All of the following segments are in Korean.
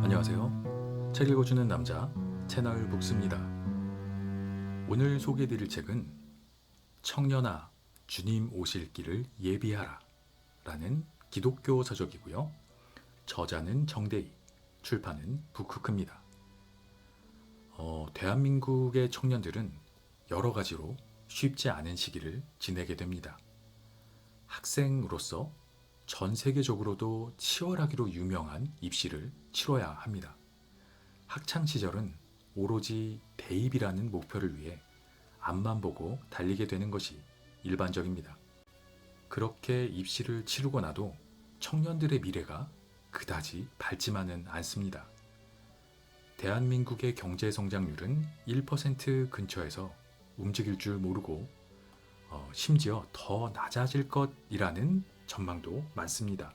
안녕하세요. 책 읽어주는 남자 채널 북스입니다. 오늘 소개해드릴 책은 청년아 주님 오실 길을 예비하라 라는 기독교 서적이고요. 저자는 정대희, 출판은 북크크입니다. 대한민국의 청년들은 여러 가지로 쉽지 않은 시기를 지내게 됩니다. 학생으로서 전 세계적으로도 치열하기로 유명한 입시를 치러야 합니다. 학창시절은 오로지 대입이라는 목표를 위해 앞만 보고 달리게 되는 것이 일반적입니다. 그렇게 입시를 치르고 나도 청년들의 미래가 그다지 밝지만은 않습니다. 대한민국의 경제 성장률은 1% 근처에서 움직일 줄 모르고 심지어 더 낮아질 것이라는 전망도 많습니다.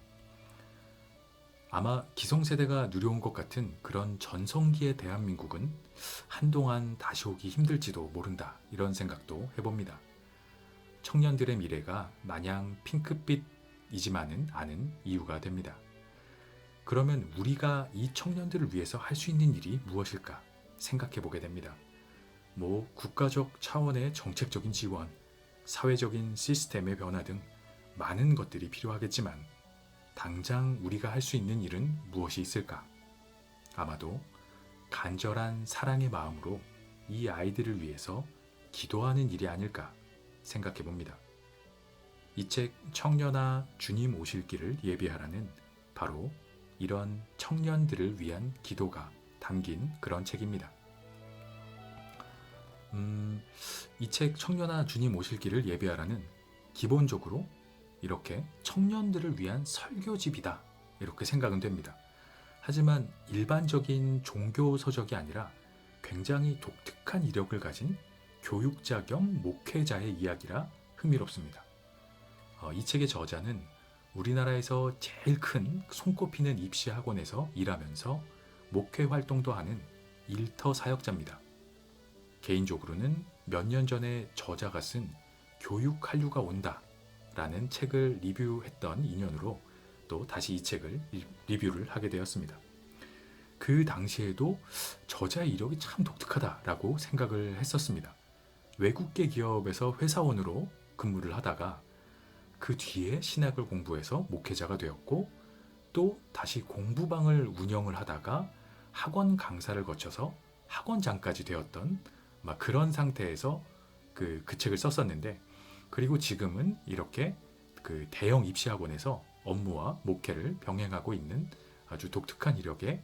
아마 기성세대가 누려온 것 같은 그런 전성기의 대한민국은 한동안 다시 오기 힘들지도 모른다, 이런 생각도 해봅니다. 청년들의 미래가 마냥 핑크빛이지만은 않은 이유가 됩니다. 그러면 우리가 이 청년들을 위해서 할 수 있는 일이 무엇일까 생각해 보게 됩니다. 국가적 차원의 정책적인 지원, 사회적인 시스템의 변화 등 많은 것들이 필요하겠지만 당장 우리가 할 수 있는 일은 무엇이 있을까? 아마도 간절한 사랑의 마음으로 이 아이들을 위해서 기도하는 일이 아닐까 생각해 봅니다. 이 책 청년아 주님 오실 길을 예비하라는 바로 이런 청년들을 위한 기도가 담긴 그런 책입니다. 이 책 청년아 주님 오실 길을 예비하라는 기본적으로 이렇게 청년들을 위한 설교집이다, 이렇게 생각은 됩니다. 하지만 일반적인 종교 서적이 아니라 굉장히 독특한 이력을 가진 교육자 겸 목회자의 이야기라 흥미롭습니다. 이 책의 저자는 우리나라에서 제일 큰 손꼽히는 입시 학원에서 일하면서 목회 활동도 하는 일터 사역자입니다. 개인적으로는 몇 년 전에 저자가 쓴 교육 한류가 온다 라는 책을 리뷰했던 인연으로 또 다시 이 책을 리뷰를 하게 되었습니다. 그 당시에도 저자의 이력이 참 독특하다라고 생각을 했었습니다. 외국계 기업에서 회사원으로 근무를 하다가 그 뒤에 신학을 공부해서 목회자가 되었고, 또 다시 공부방을 운영을 하다가 학원 강사를 거쳐서 학원장까지 되었던 그런 상태에서 그 책을 썼었는데, 그리고 지금은 이렇게 그 대형 입시학원에서 업무와 목회를 병행하고 있는 아주 독특한 이력의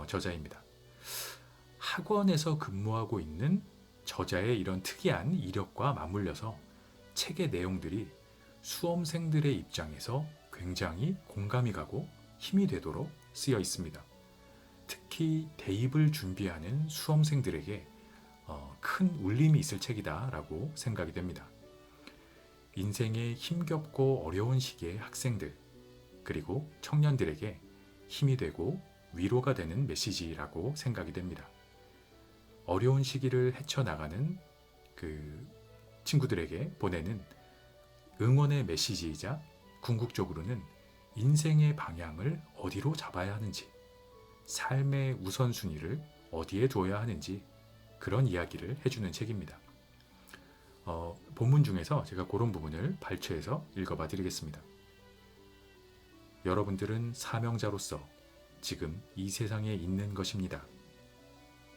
저자입니다. 학원에서 근무하고 있는 저자의 이런 특이한 이력과 맞물려서 책의 내용들이 수험생들의 입장에서 굉장히 공감이 가고 힘이 되도록 쓰여 있습니다. 특히 대입을 준비하는 수험생들에게 큰 울림이 있을 책이다라고 생각이 됩니다. 인생의 힘겹고 어려운 시기의 학생들, 그리고 청년들에게 힘이 되고 위로가 되는 메시지라고 생각이 됩니다. 어려운 시기를 헤쳐나가는 그 친구들에게 보내는 응원의 메시지이자, 궁극적으로는 인생의 방향을 어디로 잡아야 하는지, 삶의 우선순위를 어디에 두어야 하는지 그런 이야기를 해주는 책입니다. 본문 중에서 제가 그런 부분을 발췌해서 읽어봐 드리겠습니다. 여러분들은 사명자로서 지금 이 세상에 있는 것입니다.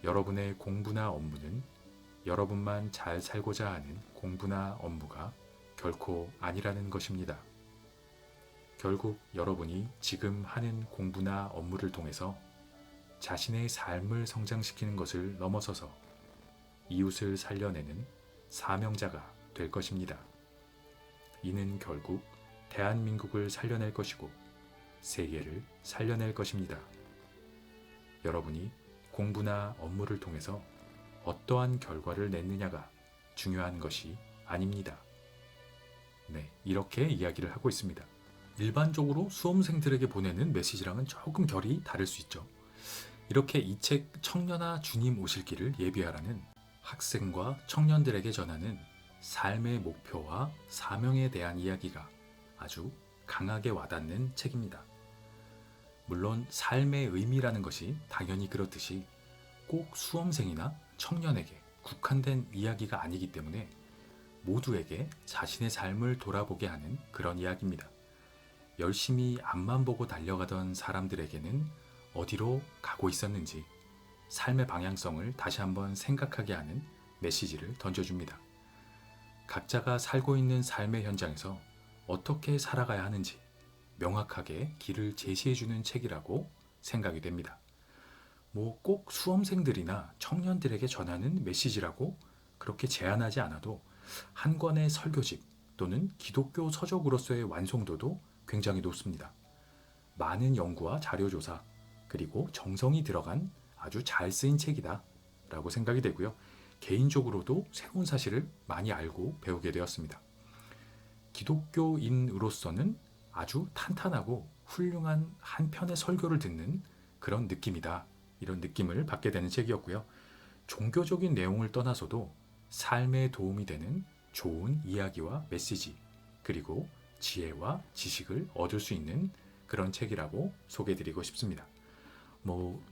여러분의 공부나 업무는 여러분만 잘 살고자 하는 공부나 업무가 결코 아니라는 것입니다. 결국 여러분이 지금 하는 공부나 업무를 통해서 자신의 삶을 성장시키는 것을 넘어서서 이웃을 살려내는 사명자가 될 것입니다. 이는 결국 대한민국을 살려낼 것이고 세계를 살려낼 것입니다. 여러분이 공부나 업무를 통해서 어떠한 결과를 냈느냐가 중요한 것이 아닙니다. 이렇게 이야기를 하고 있습니다. 일반적으로 수험생들에게 보내는 메시지랑은 조금 결이 다를 수 있죠. 이렇게 이 책 청년아 주님 오실 길을 예비하라는 학생과 청년들에게 전하는 삶의 목표와 사명에 대한 이야기가 아주 강하게 와닿는 책입니다. 물론 삶의 의미라는 것이 당연히 그렇듯이 꼭 수험생이나 청년에게 국한된 이야기가 아니기 때문에 모두에게 자신의 삶을 돌아보게 하는 그런 이야기입니다. 열심히 앞만 보고 달려가던 사람들에게는 어디로 가고 있었는지 삶의 방향성을 다시 한번 생각하게 하는 메시지를 던져줍니다. 각자가 살고 있는 삶의 현장에서 어떻게 살아가야 하는지 명확하게 길을 제시해주는 책이라고 생각이 됩니다. 꼭 수험생들이나 청년들에게 전하는 메시지라고 그렇게 제한하지 않아도 한 권의 설교집 또는 기독교 서적으로서의 완성도도 굉장히 높습니다. 많은 연구와 자료조사 그리고 정성이 들어간 아주 잘 쓰인 책이다 라고 생각이 되고요. 개인적으로도 새로운 사실을 많이 알고 배우게 되었습니다. 기독교인으로서는 아주 탄탄하고 훌륭한 한 편의 설교를 듣는 그런 느낌이다. 이런 느낌을 받게 되는 책이었고요. 종교적인 내용을 떠나서도 삶에 도움이 되는 좋은 이야기와 메시지 그리고 지혜와 지식을 얻을 수 있는 그런 책이라고 소개해드리고 싶습니다.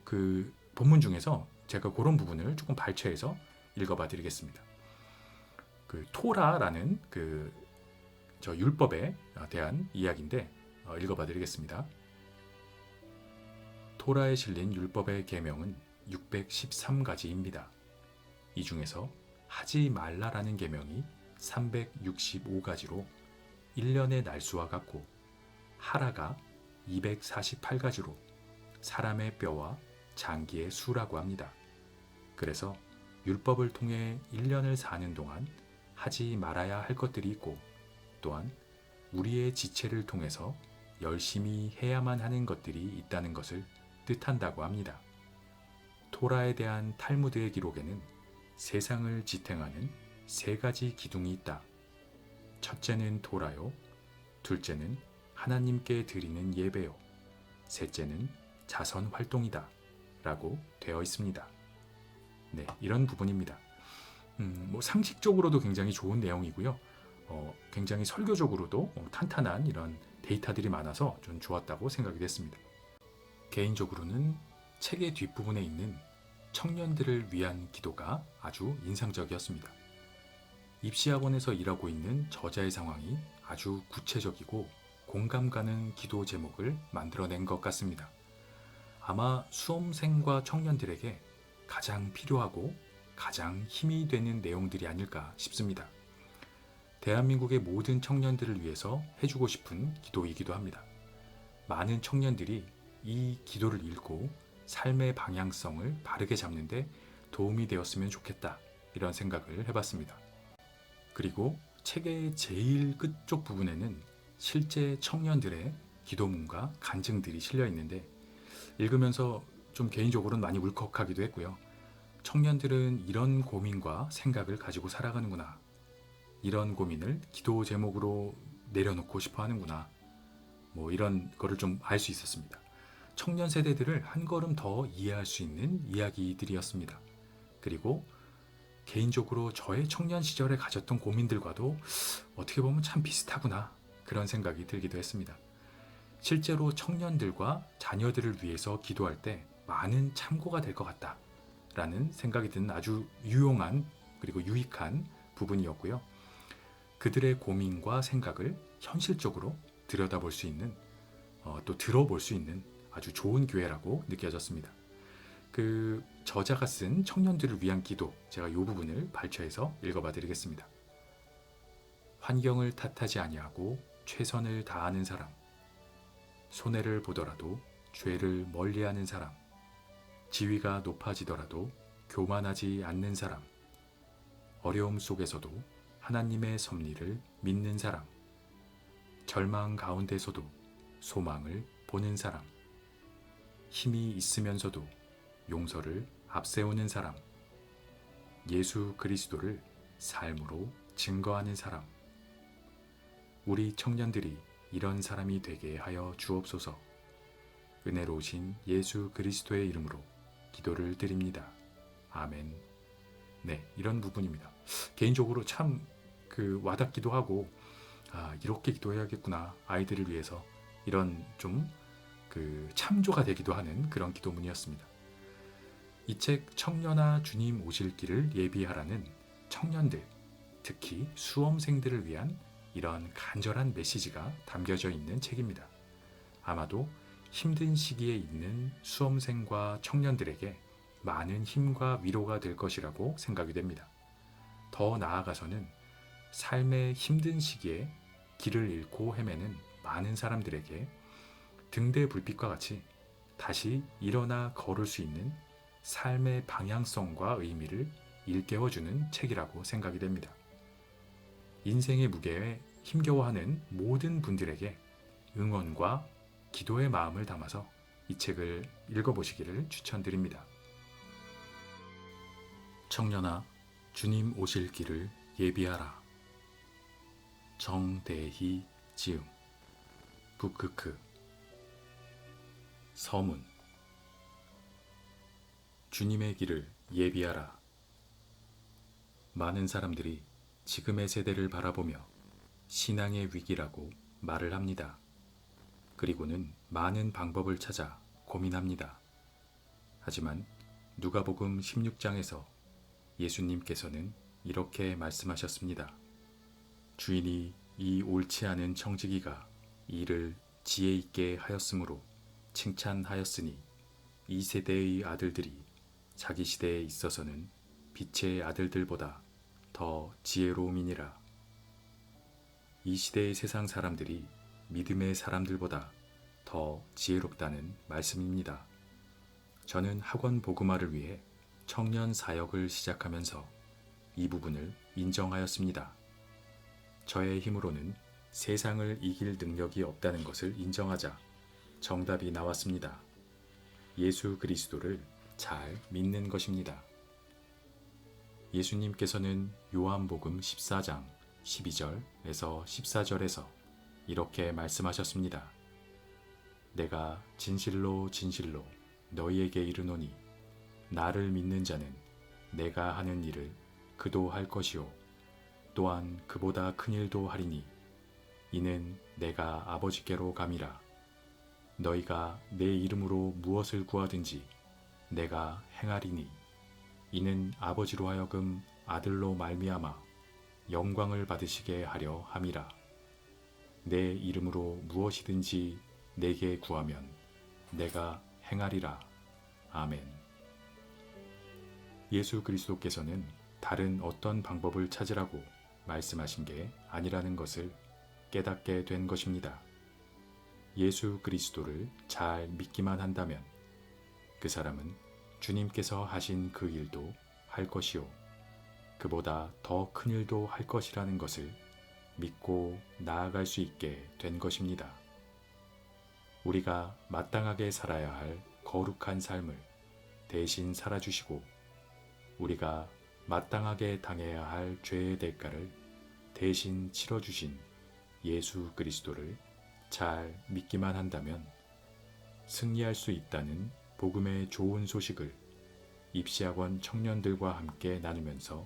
그 본문 중에서 제가 그런 부분을 조금 발췌해서 읽어봐 드리겠습니다. 그 토라라는 저 율법에 대한 이야기인데 읽어봐 드리겠습니다. 토라에 실린 율법의 계명은 613가지입니다. 이 중에서 하지 말라라는 계명이 365가지로 1년의 날수와 같고 하라가 248가지로 사람의 뼈와 장기의 수라고 합니다. 그래서 율법을 통해 1년을 사는 동안 하지 말아야 할 것들이 있고 또한 우리의 지체를 통해서 열심히 해야만 하는 것들이 있다는 것을 뜻한다고 합니다. 토라에 대한 탈무드의 기록에는 세상을 지탱하는 3가지 기둥이 있다. 첫째는 토라요, 둘째는 하나님께 드리는 예배요, 셋째는 자선 활동이다 라고 되어 있습니다. 네, 이런 부분입니다. 상식적으로도 굉장히 좋은 내용이고요. 굉장히 설교적으로도 탄탄한 이런 데이터들이 많아서 좀 좋았다고 생각이 됐습니다. 개인적으로는 책의 뒷부분에 있는 청년들을 위한 기도가 아주 인상적이었습니다. 입시학원에서 일하고 있는 저자의 상황이 아주 구체적이고 공감 가는 기도 제목을 만들어낸 것 같습니다. 아마 수험생과 청년들에게 가장 필요하고 가장 힘이 되는 내용들이 아닐까 싶습니다. 대한민국의 모든 청년들을 위해서 해주고 싶은 기도이기도 합니다. 많은 청년들이 이 기도를 읽고 삶의 방향성을 바르게 잡는데 도움이 되었으면 좋겠다 이런 생각을 해봤습니다. 그리고 책의 제일 끝쪽 부분에는 실제 청년들의 기도문과 간증들이 실려 있는데 읽으면서 좀 개인적으로는 많이 울컥하기도 했고요. 청년들은 이런 고민과 생각을 가지고 살아가는구나. 이런 고민을 기도 제목으로 내려놓고 싶어 하는구나. 이런 거를 좀 알 수 있었습니다. 청년 세대들을 한 걸음 더 이해할 수 있는 이야기들이었습니다. 그리고 개인적으로 저의 청년 시절에 가졌던 고민들과도 어떻게 보면 참 비슷하구나 그런 생각이 들기도 했습니다. 실제로 청년들과 자녀들을 위해서 기도할 때 많은 참고가 될 것 같다 라는 생각이 드는 아주 유용한 그리고 유익한 부분이었고요. 그들의 고민과 생각을 현실적으로 들여다볼 수 있는 또 들어볼 수 있는 아주 좋은 교회라고 느껴졌습니다. 그 저자가 쓴 청년들을 위한 기도 제가 이 부분을 발췌해서 읽어봐 드리겠습니다. 환경을 탓하지 아니하고 최선을 다하는 사람, 손해를 보더라도 죄를 멀리하는 사람, 지위가 높아지더라도 교만하지 않는 사람, 어려움 속에서도 하나님의 섭리를 믿는 사람, 절망 가운데서도 소망을 보는 사람, 힘이 있으면서도 용서를 앞세우는 사람, 예수 그리스도를 삶으로 증거하는 사람. 우리 청년들이 이런 사람이 되게 하여 주옵소서. 은혜로우신 예수 그리스도의 이름으로 기도를 드립니다. 아멘. 네, 이런 부분입니다. 개인적으로 참 와닿기도 하고 이렇게 기도해야겠구나. 아이들을 위해서 이런 좀 참조가 되기도 하는 그런 기도문이었습니다. 이 책 청년아 주님 오실 길을 예비하라는 청년들, 특히 수험생들을 위한 이런 간절한 메시지가 담겨져 있는 책입니다. 아마도 힘든 시기에 있는 수험생과 청년들에게 많은 힘과 위로가 될 것이라고 생각이 됩니다. 더 나아가서는 삶의 힘든 시기에 길을 잃고 헤매는 많은 사람들에게 등대 불빛과 같이 다시 일어나 걸을 수 있는 삶의 방향성과 의미를 일깨워주는 책이라고 생각이 됩니다. 인생의 무게에 힘겨워하는 모든 분들에게 응원과 기도의 마음을 담아서 이 책을 읽어보시기를 추천드립니다. 청년아, 주님 오실 길을 예비하라. 정대희 지음. 북크크. 서문. 주님의 길을 예비하라. 많은 사람들이 지금의 세대를 바라보며 신앙의 위기라고 말을 합니다. 그리고는 많은 방법을 찾아 고민합니다. 하지만 누가복음 16장에서 예수님께서는 이렇게 말씀하셨습니다. 주인이 이 옳지 않은 청지기가 이를 지혜 있게 하였으므로 칭찬하였으니 이 세대의 아들들이 자기 시대에 있어서는 빛의 아들들보다 더 지혜로움이니라. 이 시대의 세상 사람들이 믿음의 사람들보다 더 지혜롭다는 말씀입니다. 저는 학원 복음화를 위해 청년 사역을 시작하면서 이 부분을 인정하였습니다. 저의 힘으로는 세상을 이길 능력이 없다는 것을 인정하자 정답이 나왔습니다. 예수 그리스도를 잘 믿는 것입니다. 예수님께서는 요한복음 14장 12절에서 14절에서 이렇게 말씀하셨습니다. 내가 진실로 진실로 너희에게 이르노니 나를 믿는 자는 내가 하는 일을 그도 할 것이요 또한 그보다 큰 일도 하리니 이는 내가 아버지께로 감이라. 너희가 내 이름으로 무엇을 구하든지 내가 행하리니 이는 아버지로 하여금 아들로 말미암아 영광을 받으시게 하려 함이라. 내 이름으로 무엇이든지 내게 구하면 내가 행하리라. 아멘. 예수 그리스도께서는 다른 어떤 방법을 찾으라고 말씀하신 게 아니라는 것을 깨닫게 된 것입니다. 예수 그리스도를 잘 믿기만 한다면 그 사람은 주님께서 하신 그 일도 할 것이요 그보다 더 큰 일도 할 것이라는 것을 믿고 나아갈 수 있게 된 것입니다. 우리가 마땅하게 살아야 할 거룩한 삶을 대신 살아주시고 우리가 마땅하게 당해야 할 죄의 대가를 대신 치러주신 예수 그리스도를 잘 믿기만 한다면 승리할 수 있다는 복음의 좋은 소식을 입시학원 청년들과 함께 나누면서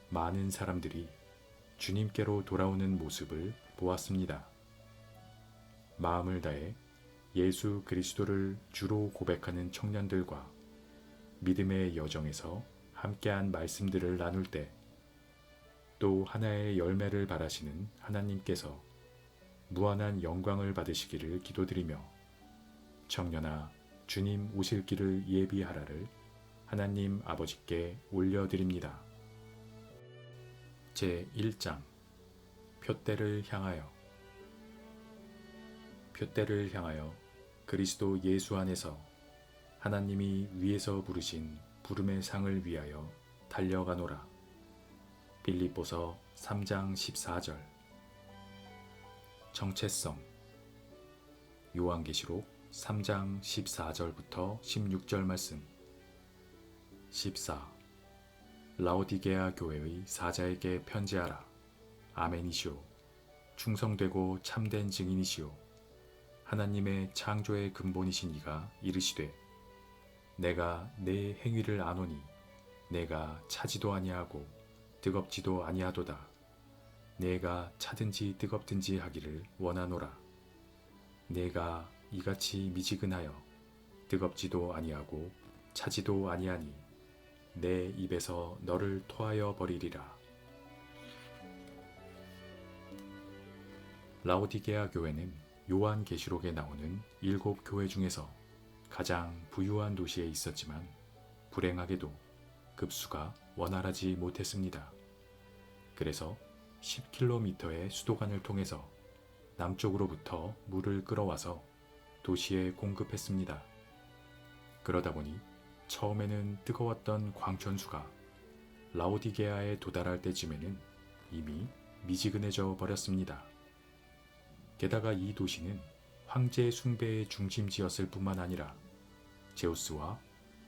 많은 사람들이 주님께로 돌아오는 모습을 보았습니다. 마음을 다해 예수 그리스도를 주로 고백하는 청년들과 믿음의 여정에서 함께한 말씀들을 나눌 때 또 하나의 열매를 바라시는 하나님께서 무한한 영광을 받으시기를 기도드리며 청년아 주님 오실 길을 예비하라를 하나님 아버지께 올려드립니다. 제1장 표대를 향하여 표대를 향하여 그리스도 예수 안에서 하나님이 위에서 부르신 부름의 상을 위하여 달려가노라. 빌립보서 3장 14절. 정체성. 요한계시록 3장 14절부터 16절 말씀. 14. 라오디게아 교회의 사자에게 편지하라. 아멘이시오. 충성되고 참된 증인이시오. 하나님의 창조의 근본이신 이가 이르시되 내가 내 행위를 아노니 내가 차지도 아니하고 뜨겁지도 아니하도다. 내가 차든지 뜨겁든지 하기를 원하노라. 내가 이같이 미지근하여 뜨겁지도 아니하고 차지도 아니하니 내 입에서 너를 토하여 버리리라. 라오디게아 교회는 요한계시록에 나오는 7 교회 중에서 가장 부유한 도시에 있었지만 불행하게도 급수가 원활하지 못했습니다. 그래서 10km의 수도관을 통해서 남쪽으로부터 물을 끌어와서 도시에 공급했습니다. 그러다 보니 처음에는 뜨거웠던 광천수가 라오디게아에 도달할 때쯤에는 이미 미지근해져 버렸습니다. 게다가 이 도시는 황제 숭배의 중심지였을 뿐만 아니라 제우스와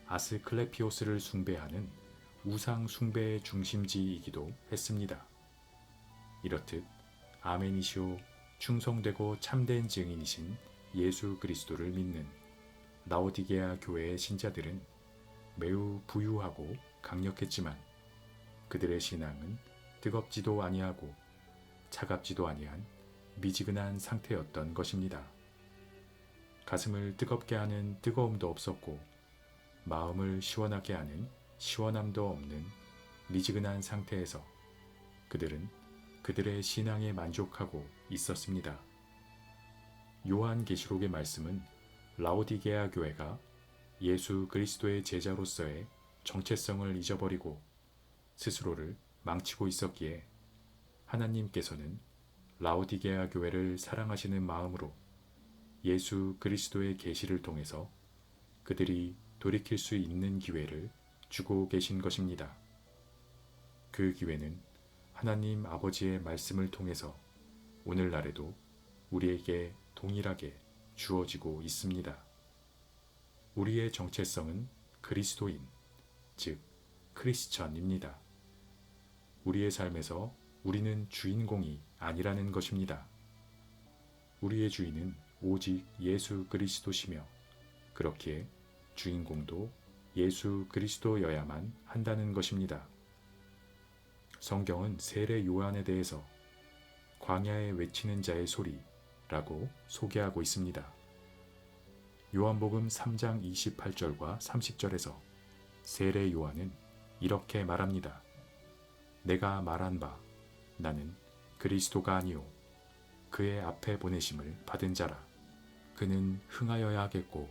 아스클레피오스를 숭배하는 우상 숭배의 중심지이기도 했습니다. 이렇듯 아멘이시오 충성되고 참된 증인이신 예수 그리스도를 믿는 라오디게아 교회의 신자들은 매우 부유하고 강력했지만 그들의 신앙은 뜨겁지도 아니하고 차갑지도 아니한 미지근한 상태였던 것입니다. 가슴을 뜨겁게 하는 뜨거움도 없었고 마음을 시원하게 하는 시원함도 없는 미지근한 상태에서 그들은 그들의 신앙에 만족하고 있었습니다. 요한계시록의 말씀은 라오디게아 교회가 예수 그리스도의 제자로서의 정체성을 잊어버리고 스스로를 망치고 있었기에 하나님께서는 라오디게아 교회를 사랑하시는 마음으로 예수 그리스도의 계시를 통해서 그들이 돌이킬 수 있는 기회를 주고 계신 것입니다. 그 기회는 하나님 아버지의 말씀을 통해서 오늘날에도 우리에게 동일하게 주어지고 있습니다. 우리의 정체성은 그리스도인, 즉 크리스천입니다. 우리의 삶에서 우리는 주인공이 아니라는 것입니다. 우리의 주인은 오직 예수 그리스도시며 그렇기에 주인공도 예수 그리스도여야만 한다는 것입니다. 성경은 세례 요한에 대해서 광야에 외치는 자의 소리라고 소개하고 있습니다. 요한복음 3장 28절과 30절에서 세례 요한은 이렇게 말합니다. 내가 말한 바 나는 그리스도가 아니요 그의 앞에 보내심을 받은 자라. 그는 흥하여야 하겠고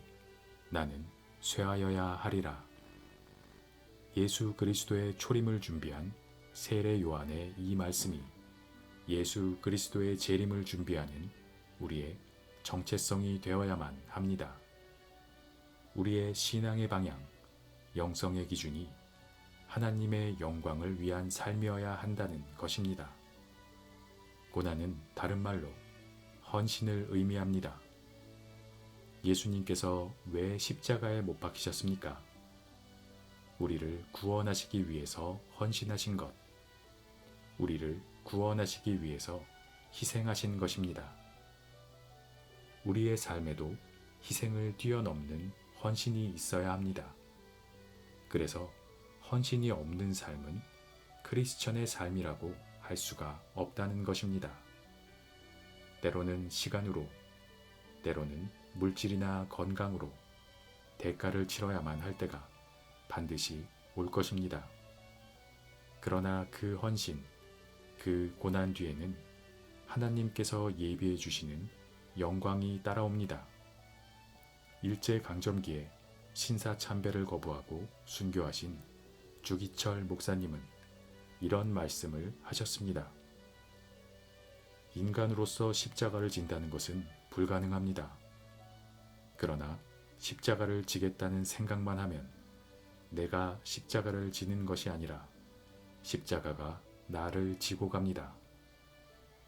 나는 쇠하여야 하리라. 예수 그리스도의 초림을 준비한 세례 요한의 이 말씀이 예수 그리스도의 재림을 준비하는 우리의 정체성이 되어야만 합니다. 우리의 신앙의 방향, 영성의 기준이 하나님의 영광을 위한 삶이어야 한다는 것입니다. 고난은 다른 말로 헌신을 의미합니다. 예수님께서 왜 십자가에 못 박히셨습니까? 우리를 구원하시기 위해서 헌신하신 것, 우리를 구원하시기 위해서 희생하신 것입니다. 우리의 삶에도 희생을 뛰어넘는 헌신이 있어야 합니다. 그래서 헌신이 없는 삶은 크리스천의 삶이라고 할 수가 없다는 것입니다. 때로는 시간으로, 때로는 물질이나 건강으로 대가를 치러야만 할 때가 반드시 올 것입니다. 그러나 그 헌신, 그 고난 뒤에는 하나님께서 예비해 주시는 영광이 따라옵니다. 일제강점기에 신사참배를 거부하고 순교하신 주기철 목사님은 이런 말씀을 하셨습니다. 인간으로서 십자가를 진다는 것은 불가능합니다. 그러나 십자가를 지겠다는 생각만 하면 내가 십자가를 지는 것이 아니라 십자가가 나를 지고 갑니다.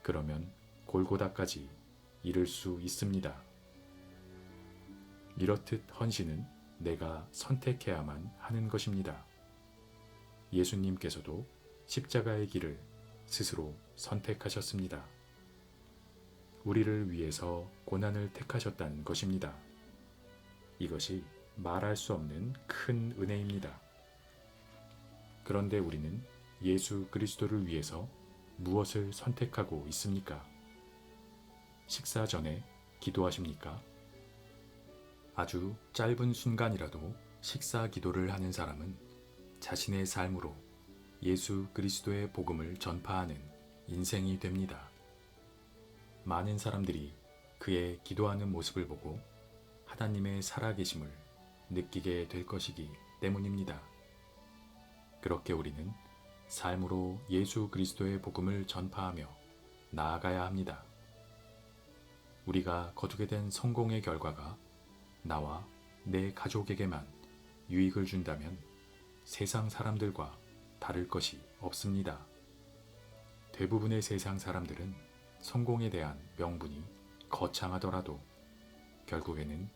그러면 골고다까지 이를 수 있습니다. 이렇듯 헌신은 내가 선택해야만 하는 것입니다. 예수님께서도 십자가의 길을 스스로 선택하셨습니다. 우리를 위해서 고난을 택하셨다는 것입니다. 이것이 말할 수 없는 큰 은혜입니다. 그런데 우리는 예수 그리스도를 위해서 무엇을 선택하고 있습니까? 식사 전에 기도하십니까? 아주 짧은 순간이라도 식사 기도를 하는 사람은 자신의 삶으로 예수 그리스도의 복음을 전파하는 인생이 됩니다. 많은 사람들이 그의 기도하는 모습을 보고 하나님의 살아계심을 느끼게 될 것이기 때문입니다. 그렇게 우리는 삶으로 예수 그리스도의 복음을 전파하며 나아가야 합니다. 우리가 거두게 된 성공의 결과가 나와 내 가족에게만 유익을 준다면 세상 사람들과 다를 것이 없습니다. 대부분의 세상 사람들은 성공에 대한 명분이 거창하더라도 결국에는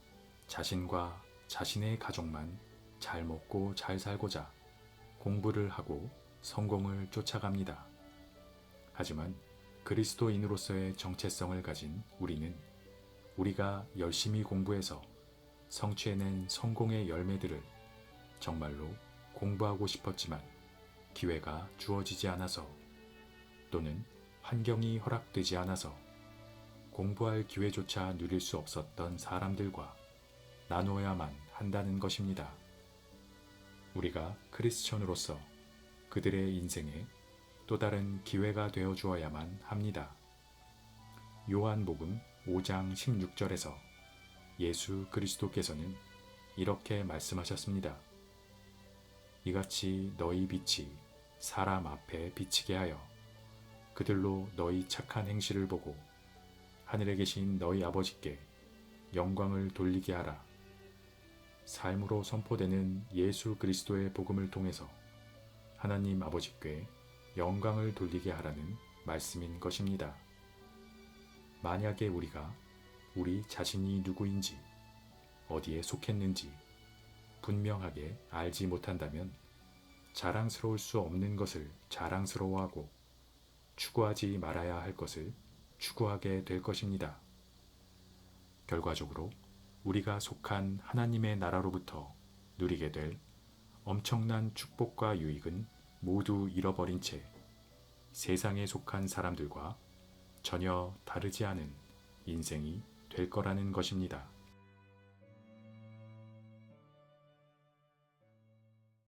자신과 자신의 가족만 잘 먹고 잘 살고자 공부를 하고 성공을 쫓아갑니다. 하지만 그리스도인으로서의 정체성을 가진 우리는 우리가 열심히 공부해서 성취해낸 성공의 열매들을 정말로 공부하고 싶었지만 기회가 주어지지 않아서 또는 환경이 허락되지 않아서 공부할 기회조차 누릴 수 없었던 사람들과 나누어야만 한다는 것입니다. 우리가 크리스천으로서 그들의 인생에 또 다른 기회가 되어 주어야만 합니다. 요한복음 5장 16절에서 예수 그리스도께서는 이렇게 말씀하셨습니다. 이같이 너희 빛이 사람 앞에 비치게 하여 그들로 너희 착한 행실을 보고 하늘에 계신 너희 아버지께 영광을 돌리게 하라. 삶으로 선포되는 예수 그리스도의 복음을 통해서 하나님 아버지께 영광을 돌리게 하라는 말씀인 것입니다. 만약에 우리가 우리 자신이 누구인지, 어디에 속했는지 분명하게 알지 못한다면 자랑스러울 수 없는 것을 자랑스러워하고 추구하지 말아야 할 것을 추구하게 될 것입니다. 결과적으로 우리가 속한 하나님의 나라로부터 누리게 될 엄청난 축복과 유익은 모두 잃어버린 채 세상에 속한 사람들과 전혀 다르지 않은 인생이 될 거라는 것입니다.